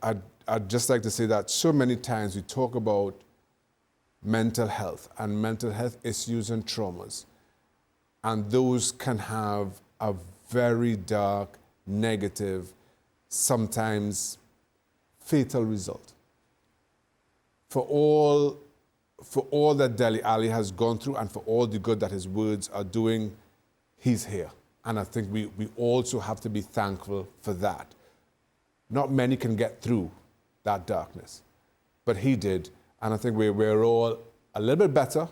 I'd just like to say that so many times we talk about mental health and mental health issues and traumas, and those can have a very dark, negative, sometimes fatal result. For all that Dele Alli has gone through and for all the good that his words are doing, he's here. And I think we also have to be thankful for that. Not many can get through that darkness, but he did. And I think we're all a little bit better,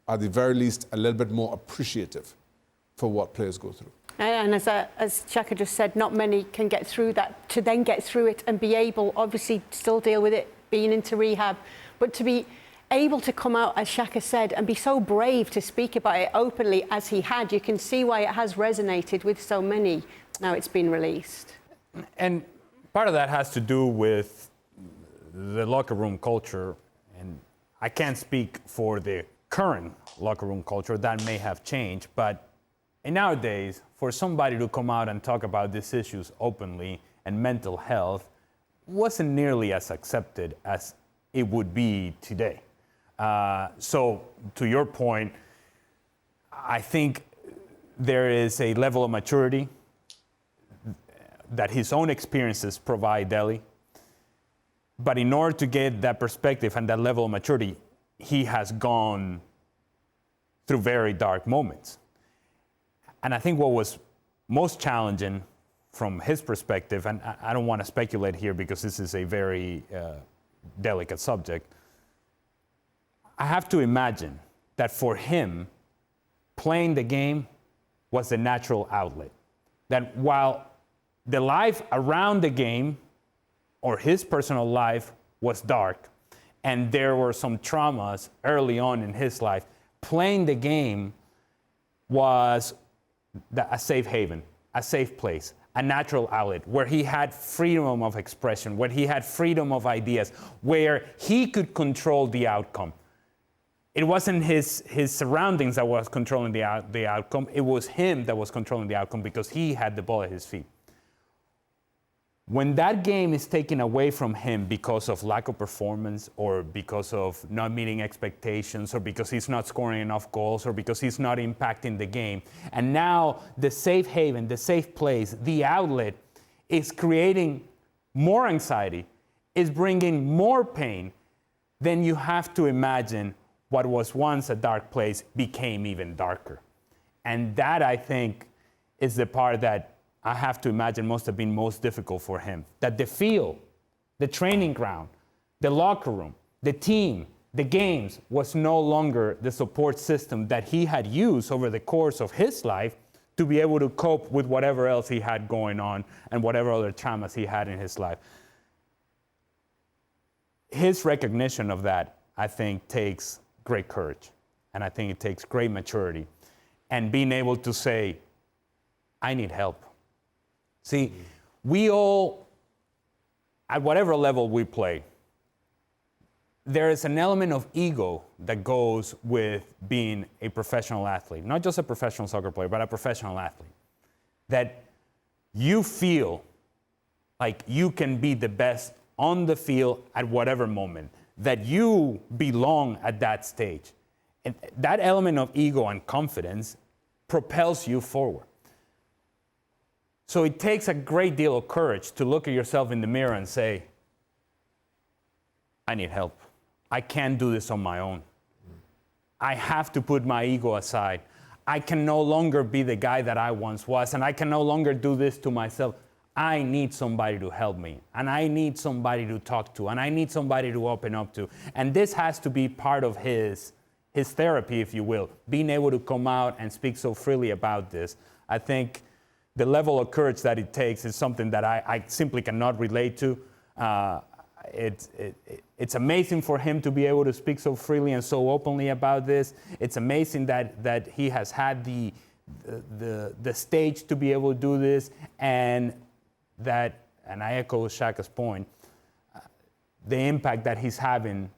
at the very least, a little bit more appreciative for what players go through. And as Shaka just said, not many can get through that, to then get through it and be able, obviously, still deal with it, being into rehab, but to be able to come out, as Shaka said, and be so brave to speak about it openly as he had. You can see why it has resonated with so many now it's been released. And part of that has to do with the locker room culture. And I can't speak for the current locker room culture. That may have changed. But nowadays, for somebody to come out and talk about these issues openly and mental health wasn't nearly as accepted as it would be today. So to your point, I think there is a level of maturity that his own experiences provide Dele. But in order to get that perspective and that level of maturity, he has gone through very dark moments. And I think what was most challenging from his perspective, and I don't want to speculate here because this is a very delicate subject, I have to imagine that for him, playing the game was the natural outlet. That while the life around the game or his personal life was dark, and there were some traumas early on in his life, playing the game was a safe haven, a safe place, a natural outlet where he had freedom of expression, where he had freedom of ideas, where he could control the outcome. It wasn't his surroundings that was controlling the outcome. It was him that was controlling the outcome because he had the ball at his feet. When that game is taken away from him because of lack of performance or because of not meeting expectations or because he's not scoring enough goals or because he's not impacting the game, and now the safe haven, the safe place, the outlet is creating more anxiety, is bringing more pain, then you have to imagine what was once a dark place became even darker. And that, I think, is the part that I have to imagine must have been most difficult for him. That the field, the training ground, the locker room, the team, the games was no longer the support system that he had used over the course of his life to be able to cope with whatever else he had going on and whatever other traumas he had in his life. His recognition of that, I think, takes great courage. And I think it takes great maturity. And being able to say, I need help. See, we all, at whatever level we play, there is an element of ego that goes with being a professional athlete. Not just a professional soccer player, but a professional athlete. That you feel like you can be the best on the field at whatever moment. That you belong at that stage. And that element of ego and confidence propels you forward. So it takes a great deal of courage to look at yourself in the mirror and say, I need help. I can't do this on my own. I have to put my ego aside. I can no longer be the guy that I once was, and I can no longer do this to myself. I need somebody to help me, and I need somebody to talk to, and I need somebody to open up to. And this has to be part of his therapy, if you will, being able to come out and speak so freely about this. I think the level of courage that it takes is something that I simply cannot relate to. It's amazing for him to be able to speak so freely and so openly about this. It's amazing that he has had the stage to be able to do this, and I echo Shaka's point, the impact that he's having.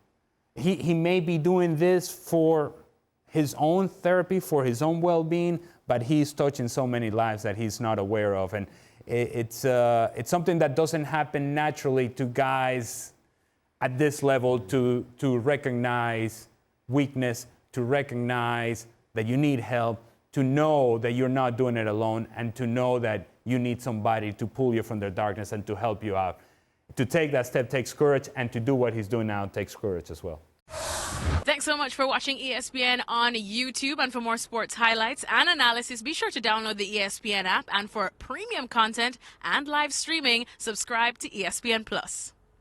He may be doing this for his own therapy, for his own well-being, but he's touching so many lives that he's not aware of. And It's something that doesn't happen naturally to guys at this level to recognize weakness, to recognize that you need help, to know that you're not doing it alone, and to know that you need somebody to pull you from the darkness and to help you out. To take that step takes courage, and to do what he's doing now takes courage as well. Thanks so much for watching ESPN on YouTube, and for more sports highlights and analysis, be sure to download the ESPN app, and for premium content and live streaming, subscribe to ESPN Plus.